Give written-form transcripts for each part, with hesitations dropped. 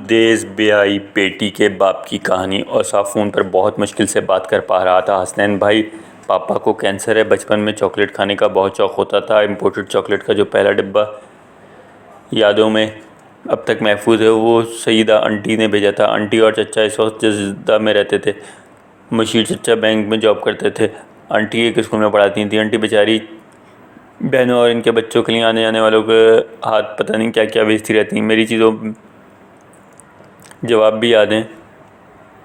देश ब्याई बेटी के बाप की कहानी। और साफ फ़ोन पर बहुत मुश्किल से बात कर पा रहा था हसनैन भाई। पापा को कैंसर है। बचपन में चॉकलेट खाने का बहुत शौक़ होता था। इम्पोर्टेड चॉकलेट का जो पहला डिब्बा यादों में अब तक महफूज है वो सईदा आंटी ने भेजा था। आंटी और चचा इस वक्त जद्दा में रहते थे। मशीर चचा बैंक में जॉब करते थे। आंटी एक स्कूल में पढ़ाती थी। आंटी बेचारी बहनों और इनके बच्चों के लिए आने जाने वालों के हाथ पता नहीं क्या क्या बेचती रहती। मेरी चीज़ों जवाब भी याद हैं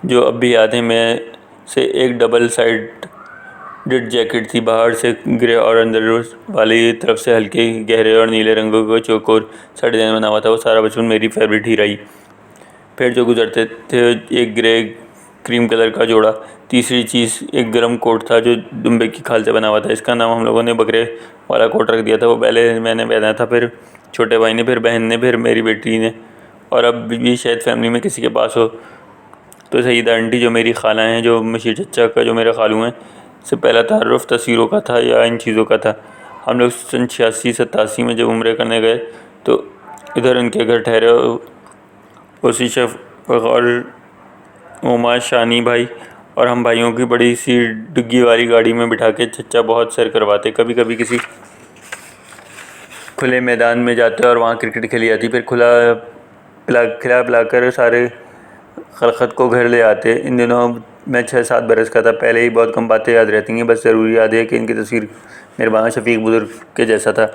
जो अब भी याद हैं। मैं से एक डबल साइडेड जैकेट थी, बाहर से ग्रे और अंदर वाली तरफ से हल्के गहरे और नीले रंगों का चौकोर सा डिज़ाइन बना हुआ था। वो सारा बचपन मेरी फेवरेट ही रही। फिर जो गुजरते थे एक ग्रे क्रीम कलर का जोड़ा। तीसरी चीज़ एक गर्म कोट था जो दुम्बे की खाल से बना हुआ था। इसका नाम हम लोगों ने बकरे वाला कोट रख दिया था। वो पहले मैंने पहना था, फिर छोटे भाई ने, फिर बहन ने, फिर मेरी बेटी ने, और अब भी शायद फैमिली में किसी के पास हो। तो सईदा आंटी जो मेरी खाला हैं, जो मशीर चचा का जो मेरे खालू हैं, से पहला तारुफ तस्वीरों का था या इन चीज़ों का था। हम लोग सन 86-87 में जब उम्रे करने गए तो इधर उनके घर ठहरे। उसी शफ़ और ओमा, शानी भाई और हम भाइयों की बड़ी सी डिग्गी वाली गाड़ी में बिठा के चचा बहुत सैर करवाते। कभी कभी किसी खुले मैदान में जाते और वहाँ क्रिकेट खेली जाती। फिर खिला पिलाकर सारे खलखत को घर ले आते। इन दिनों मैं 6-7 बरस का था। पहले ही बहुत कम बातें याद रहती हैं। बस ज़रूरी याद है कि इनकी तस्वीर मेरे बाबा शफीक बुजुर्ग के जैसा था।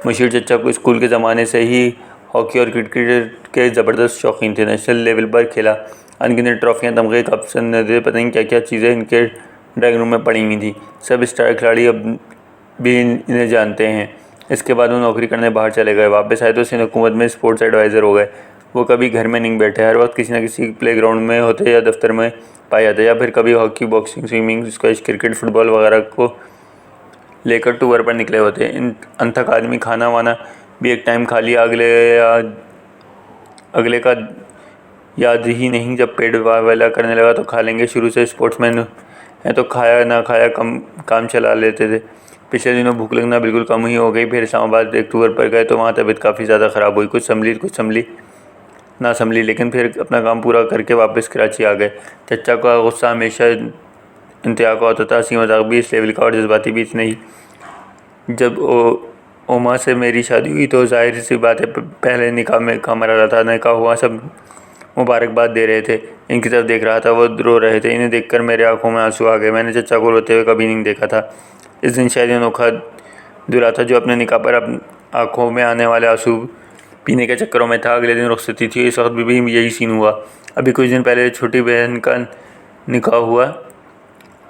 मशीर चचा को स्कूल के ज़माने से ही हॉकी और क्रिकेट के ज़बरदस्त शौकीन थे। नेशनल लेवल पर खेला। अनगिनत ट्रॉफियाँ, तमगे, कप, सनदे, पता नहीं क्या क्या चीज़ें इनके ड्राइंग रूम में पड़ी हुई थी। सब स्टार खिलाड़ी अब भी इन्हें जानते हैं। इसके बाद वो नौकरी करने बाहर चले गए। वापस आए तो सिंध हुकूमत में स्पोर्ट्स एडवाइज़र हो गए। वो कभी घर में नहीं बैठे, हर वक्त किसी न किसी प्लेग्राउंड में होते या दफ्तर में पाए जाते, या फिर कभी hockey, boxing, swimming, squash, cricket, football वगैरह को लेकर टूर पर निकले होते। इन अनथक आदमी खाना वाना भी एक टाइम खा लिया, अगले का याद ही नहीं। जब पेट वाला करने लगा तो खा लेंगे। शुरू से स्पोर्ट्समैन है तो खाया ना खाया काम चला लेते थे। पिछले दिनों भूख लगना बिल्कुल कम ही हो गई। फिर इस्लामाबाद एक टूर पर गए तो वहाँ तबीयत काफ़ी ज़्यादा ख़राब हुई। कुछ संभली ना संभली, लेकिन फिर अपना काम पूरा करके वापस कराची आ गए। चचा का गुस्सा हमेशा इंतहा का होता था। हंसी मजाक भी इस लेवल का और जज्बाती भी इतने ही। जब ओमा से मेरी शादी हुई तो जाहिर सी बात है पहले निकाह में काम रहा था। निकाह हुआ, सब मुबारकबाद दे रहे थे। इनकी तरफ देख रहा था, वो रो रहे थे। इन्हें देखकर मेरे आंखों में आंसू आ गए। मैंने चचा को रोते हुए कभी नहीं देखा था। इस दिन शायद अनोखा दूल्हा था जो अपने निकाह पर आंखों में आने वाले आंसू पीने के चक्करों में था। अगले दिन रुखसती थी। इस वक्त भी यही सीन हुआ। अभी कुछ दिन पहले छोटी बहन का निकाह हुआ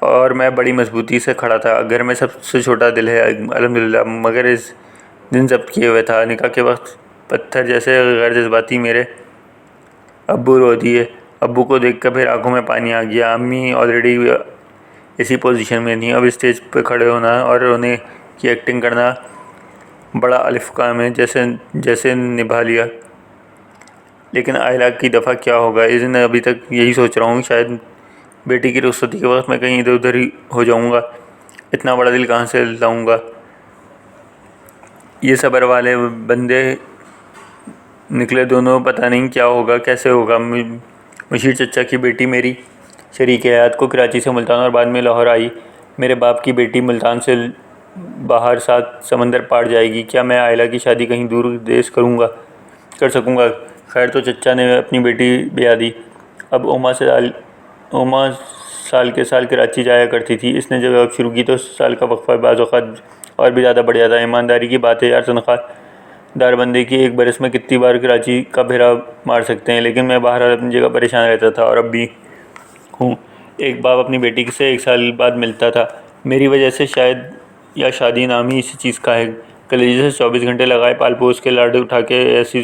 और मैं बड़ी मजबूती से खड़ा था। घर में सबसे छोटा दिल है अल्हम्दुलिल्लाह, मगर इस दिन जब्त किए हुए था। निकाह के वक्त पत्थर जैसे गैर जज्बाती मेरे अब्बू रो दिए। अब्बू को देखकर फिर आंखों में पानी आ गया। अम्मी ऑलरेडी इसी पोजीशन में थी। अब स्टेज पे खड़े होना और रोने की एक्टिंग करना बड़ा अलिफ काम है, जैसे निभा लिया। लेकिन आयला की दफ़ा क्या होगा, इस दिन अभी तक यही सोच रहा हूँ। शायद बेटी की रुखसती के वक्त मैं कहीं इधर उधर ही हो जाऊँगा। इतना बड़ा दिल कहाँ से लाऊँगा। ये सब्र वाले बंदे निकले दोनों, पता नहीं क्या होगा, कैसे होगा। मशीर चचा की बेटी मेरी शरीक हयात को कराची से मुल्तान और बाद में लाहौर आई। मेरे बाप की बेटी मुल्तान से बाहर 7 समंदर पार जाएगी। क्या मैं आयला की शादी कहीं दूर देश कर सकूँगा। खैर, तो चचा ने अपनी बेटी ब्याह दी। अब ओमा साल के साल कराची जाया करती थी। इसने जब जॉब शुरू की तो साल का वक्फा बाज़ औक़ात और भी ज़्यादा बढ़ जाता। ईमानदारी की बात है यार, तनख्वाहदार बंदे की एक बरस में कितनी बार कराची का फेरा मार सकते हैं। लेकिन मैं बाहर अपनी जगह परेशान रहता था और अब भी हूँ। एक बाप अपनी बेटी से 1 साल बाद मिलता था। मेरी वजह से शायद, या शादी नाम ही इसी चीज़ का है। कलेजे से 24 घंटे लगाए पाल पोस के लाड उठा के ऐसी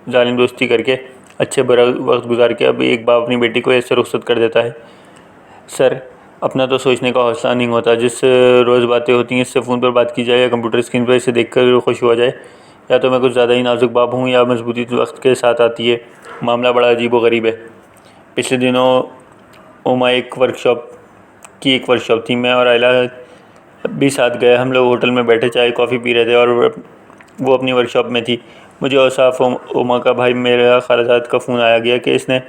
जालिम दोस्ती करके अच्छे बुरा वक्त गुजार के अब एक बाप अपनी बेटी को ऐसे रुखसत कर देता है। सर, अपना तो सोचने का हौसला नहीं होता। जिससे रोज़ बातें होती हैं, इससे फ़ोन पर बात की जाए या कंप्यूटर स्क्रीन पर इसे देखकर खुश हुआ जाए, या तो मैं कुछ ज़्यादा ही नाजुक बाप हूँ या मजबूती वक्त के साथ आती है। मामला बड़ा अजीब व गरीब है। पिछले दिनों ओमा एक वर्कशॉप थी। मैं और आयला भी साथ गए। हम लोग होटल में बैठे चाय कॉफ़ी पी रहे थे और वो अपनी वर्कशॉप में थी। मुझे औसाफ उमा का भाई मेरा खालाजाद का फ़ोन आया गया कि इसने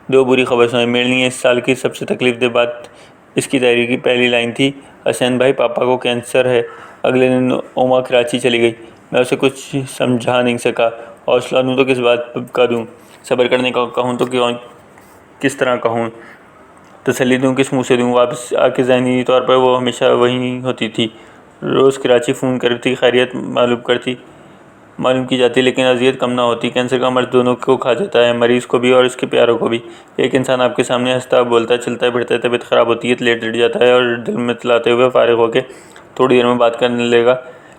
2 बुरी खबर सुनाई। मेरे लिए इस साल की सबसे तकलीफ़देह बात इसकी डायरी की पहली लाइन थी, हसनैन भाई पापा को कैंसर है। अगले दिन उमा कराची चली गई। मैं उसे कुछ समझा नहीं सका। हौसला दूँ तो किस बात का दूँ, सब्र करने का कहूँ तो क्यों, किस तरह कहूँ, तसल्ली दूँ किस मुँह से दूँ। वापस आके ज़हनी तौर पर वो हमेशा वहीं होती थी। रोज़ कराची फ़ोन करती, खैरियत मालूम की जाती, लेकिन अजियत कम ना होती। कैंसर का मर्ज दोनों को खा जाता है, मरीज़ को भी और उसके प्यारों को भी। एक इंसान आपके सामने हंसता बोलता चलता फिरता है, तबीयत ख़राब होती है, लेट जाता है और दिल में तलाते हुए फारिग होकर थोड़ी देर में बात करने लगेगा,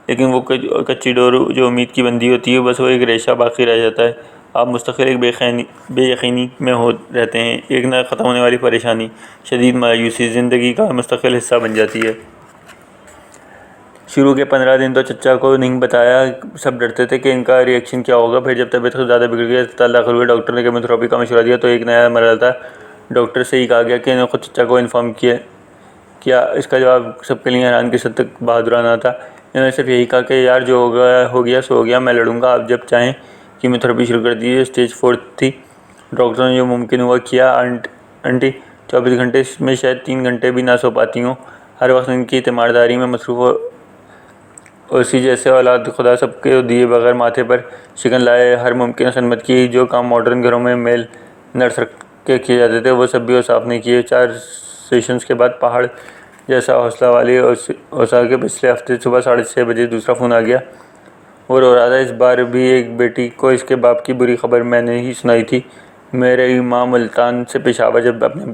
लेकिन वो कच्ची डोर जो उम्मीद की बंधी होती है, बस वो एक रेशा बाकी रह जाता है। आप मुस्तकिल एक बेयकीनी में हो रहते हैं, एक न ख़त्म होने वाली परेशानी, शदीद मायूसी ज़िंदगी का मुस्तकिल हिस्सा बन जाती है। शुरू के 15 दिन तो चचा को नहीं बताया, सब डरते थे कि इनका रिएक्शन क्या होगा। फिर जब तबीयत ज़्यादा बिगड़ गई, अस्पताल दाखिल हुए, डॉक्टर ने केमोथेरेपी का मशवरा दिया तो एक नया मरहला था। डॉक्टर से ही कहा गया कि इन्हें खुद चचा को इन्फॉर्म किया। इसका जवाब सबके लिए हैरान किस हद तक बहादुराना था। इन्होंने सिर्फ यही कहा कि यार जो हो गया सो हो गया, मैं लड़ूंगा, आप जब चाहें। कीमोथेरेपी शुरू कर दीजिए। स्टेज 4 थी। डॉक्टरों ने जो मुमकिन हुआ किया। आंटी 24 घंटे में शायद 3 घंटे भी ना सो पाती हूँ। हर वक्त इनकी तीमारदारी में मसरूफ़ उसी जैसे औलाद खुदा सबके दिए बगैर माथे पर शिकन लाए। हर मुमकिन खिदमत की। जो काम मॉडर्न घरों में मेल नर्स रख के किए जाते थे, वो सब भी औसाफ नहीं किए। 4 सेशंस के बाद पहाड़ जैसा हौसला वाली औसा के पिछले हफ्ते सुबह 6:30 बजे दूसरा फ़ोन आ गया। वो रो रहा था। इस बार भी एक बेटी को इसके बाप की बुरी खबर मैंने ही सुनाई थी। मेरी माँ मुल्तान से पेशावर जब अपने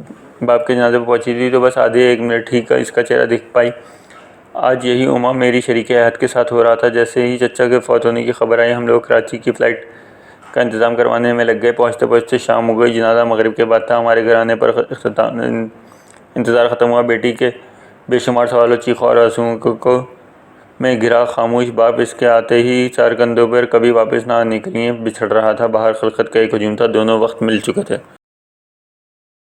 बाप के जनाजे पर पहुँची थी तो बस आधे 1 मिनट ही का इसका चेहरा दिख पाई। आज यही उमा मेरी शरीक हयात के साथ हो रहा था। जैसे ही चचा के फौत होने की खबर आई, हम लोग कराची की फ़्लाइट का इंतज़ाम करवाने में लग गए। पहुँचते पहुँचते शाम हो गई। जनाजा मगरिब के बाद था। हमारे घर आने पर इंतज़ार ख़त्म हुआ। बेटी के बेशुमार सवालों, चीखों और आंसुओं को में घिरा खामोश बाप इसके आते ही 4 कंधों पर कभी वापस ना आने के लिए बिछड़ रहा था। बाहर खलकत का एक हजूम था। दोनों वक्त मिल चुके थे।